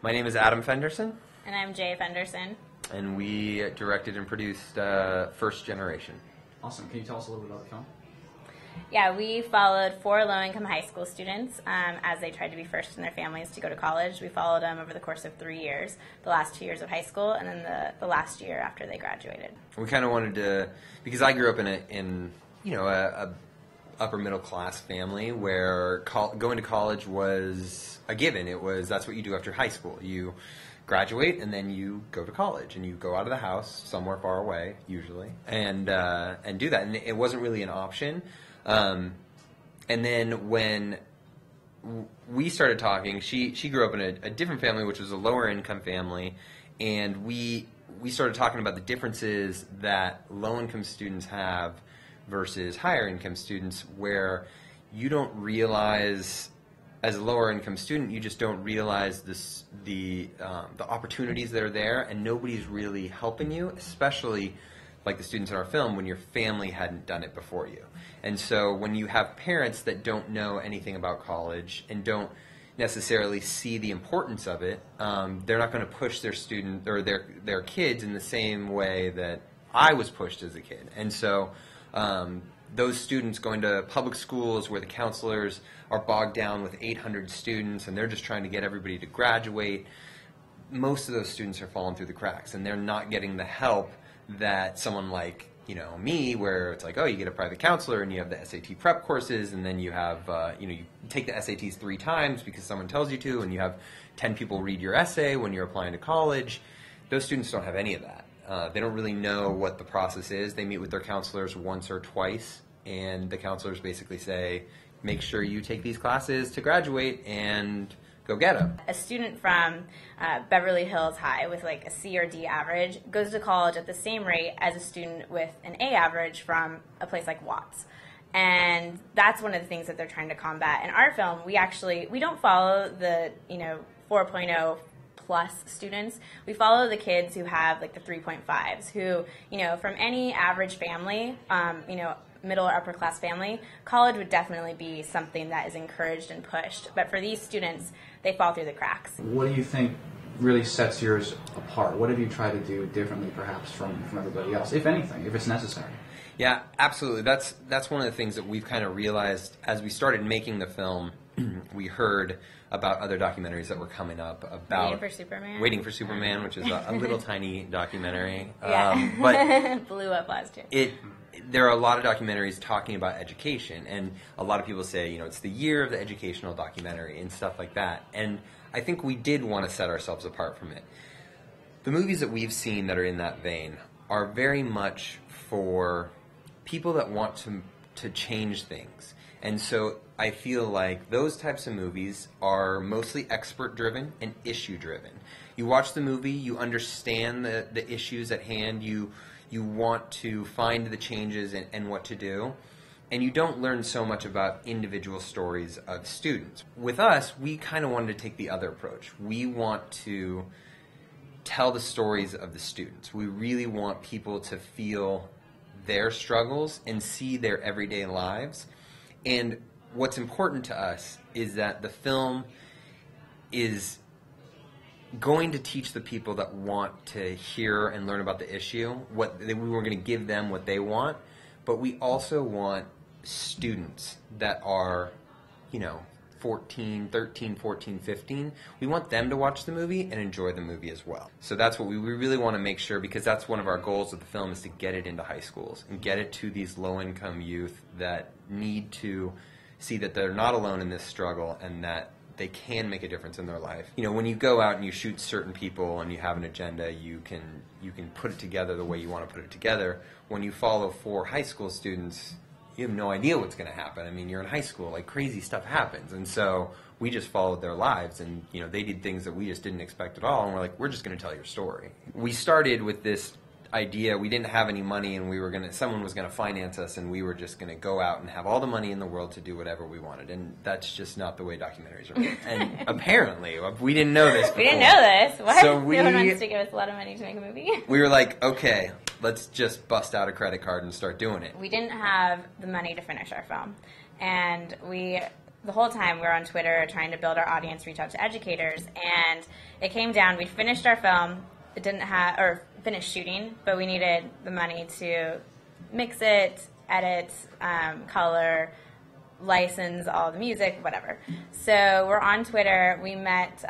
My name is Adam Fenderson. And I'm Jaye Fenderson. And we directed and produced First Generation. Awesome. Can you tell us a little bit about the film? Yeah, we followed 4 low-income high school students as they tried to be first in their families to go to college. We followed them over the course of 3 years, the last 2 years of high school, and then the last year after they graduated. We kind of wanted to, because I grew up in a upper middle class family where going to college was a given. That's what you do after high school. You graduate and then you go to college and you go out of the house somewhere far away usually and do that, and it wasn't really an option. And then when we started talking, she grew up in a different family, which was a lower income family, and we started talking about the differences that low income students have versus higher income students, where you don't realize, as a lower income student, you just don't realize the opportunities that are there, and nobody's really helping you, especially like the students in our film, when your family hadn't done it before you. And so when you have parents that don't know anything about college and don't necessarily see the importance of it, they're not going to push their student or their kids in the same way that I was pushed as a kid. And so those students going to public schools where the counselors are bogged down with 800 students and they're just trying to get everybody to graduate, most of those students are falling through the cracks, and they're not getting the help that someone like me, where it's like, oh, you get a private counselor and you have the SAT prep courses, and then you have you take the SATs 3 times because someone tells you to, and you have 10 people read your essay when you're applying to college. Those students don't have any of that. They don't really know what the process is. They meet with their counselors once or twice, and the counselors basically say, make sure you take these classes to graduate and go get them. A student from Beverly Hills High with like a C or D average goes to college at the same rate as a student with an A average from a place like Watts. And that's one of the things that they're trying to combat. In our film, we don't follow the 4.0 plus students. We follow the kids who have like the 3.5s, who, from any average family, middle or upper class family, college would definitely be something that is encouraged and pushed. But for these students, they fall through the cracks. What do you think really sets yours apart? What have you tried to do differently perhaps from everybody else, if anything, if it's necessary? Yeah, absolutely. That's one of the things that we've kind of realized as we started making the film. We heard about other documentaries that were coming up about Waiting for Superman, which is a little tiny documentary. Yeah. But blew up last year. There are a lot of documentaries talking about education, and a lot of people say, it's the year of the educational documentary and stuff like that. And I think we did want to set ourselves apart from it. The movies that we've seen that are in that vein are very much for people that want to change things. And so I feel like those types of movies are mostly expert-driven and issue-driven. You watch the movie, you understand the issues at hand, you want to find the changes and what to do, and you don't learn so much about individual stories of students. With us, we kind of wanted to take the other approach. We want to tell the stories of the students. We really want people to feel their struggles and see their everyday lives. And what's important to us is that the film is going to teach the people that want to hear and learn about the issue we were going to give them what they want, but we also want students that are 13, 14, 15. We want them to watch the movie and enjoy the movie as well. So that's what we really want to make sure, because that's one of our goals of the film, is to get it into high schools and get it to these low-income youth that need to see that they're not alone in this struggle and that they can make a difference in their life. When you go out and you shoot certain people and you have an agenda, you can put it together the way you want to put it together. When you follow 4 high school students, you have no idea what's going to happen. I mean, you're in high school, like crazy stuff happens. And so we just followed their lives, and they did things that we just didn't expect at all, and we're like, we're just going to tell your story. We started with this idea. We didn't have any money, and someone was going to finance us, and we were just going to go out and have all the money in the world to do whatever we wanted. And that's just not the way documentaries are made. And apparently, we didn't know this before. We didn't know this. What? So no one wants to give us a lot of money to make a movie. We were like, okay, let's just bust out a credit card and start doing it. We didn't have the money to finish our film, and we the whole time we were on Twitter trying to build our audience, reach out to educators, and it came down. We finished our film. It didn't have, or finished shooting, but we needed the money to mix it, edit, color, license all the music, whatever. So we're on Twitter. We met,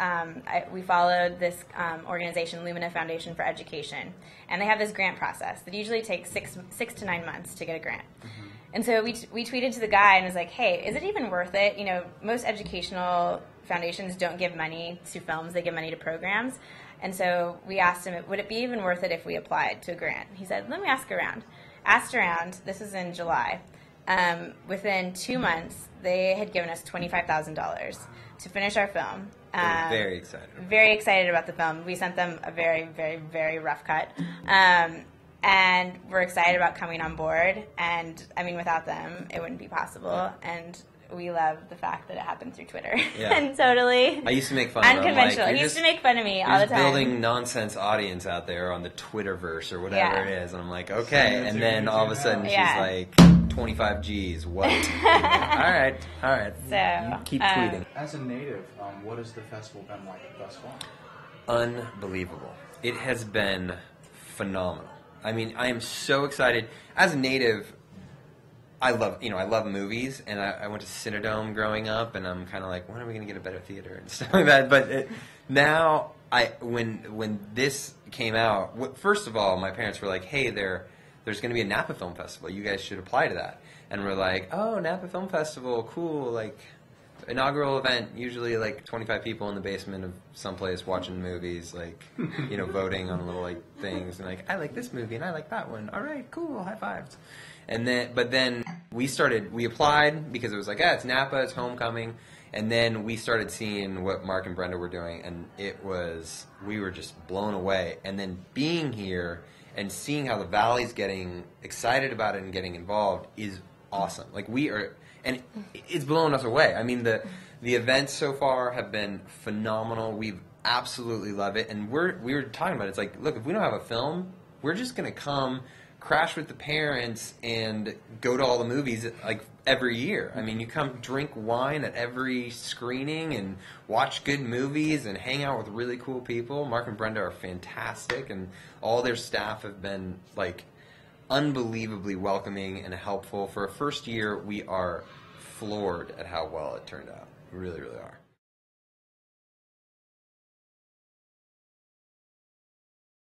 we followed this organization, Lumina Foundation for Education, and they have this grant process that usually takes six to 9 months to get a grant. Mm-hmm. And so we tweeted to the guy and was like, hey, is it even worth it? You know, most educational foundations don't give money to films, they give money to programs. And so we asked him, would it be even worth it if we applied to a grant? He said, let me ask around. Asked around, this was in July. Within 2 months, they had given us $25,000 to finish our film. Very excited. Very excited about the film. We sent them a very, very, very rough cut. And we're excited about coming on board. And, I mean, without them, it wouldn't be possible. And we love the fact that it happened through Twitter. Yeah. And totally I used to make fun of him. Unconventional. He used to make fun of me all the time. Building nonsense audience out there on the Twitterverse or whatever it is. And I'm like, okay. And then all of a sudden she's like, 25 G's. What? All right. So, you keep tweeting. As a native, what has the festival been like thus far? Unbelievable. It has been phenomenal. I mean, I am so excited. As a native, I love movies, and I went to Cinedome growing up, and I'm kind of like, when are we going to get a better theater and stuff like that? But now, when this came out, first of all, my parents were like, hey, there's going to be a Napa Film Festival. You guys should apply to that. And we're like, oh, Napa Film Festival, cool, like, inaugural event, usually like 25 people in the basement of someplace watching movies, like, voting on little like things, and like, I like this movie and I like that one. All right, cool, high fives. And then we applied because it was like, it's Napa, it's homecoming. And then we started seeing what Mark and Brenda were doing, and we were just blown away. And then being here and seeing how the Valley's getting excited about it and getting involved is awesome. Like, and it's blown us away. I mean, the events so far have been phenomenal. We've absolutely loved it. And we were talking about it. It's like, look, if we don't have a film, we're just going to come crash with the parents and go to all the movies like every year. I mean, you come drink wine at every screening and watch good movies and hang out with really cool people. Mark and Brenda are fantastic, and all their staff have been like unbelievably welcoming and helpful. For a first year, we are floored at how well it turned out. We really, really are.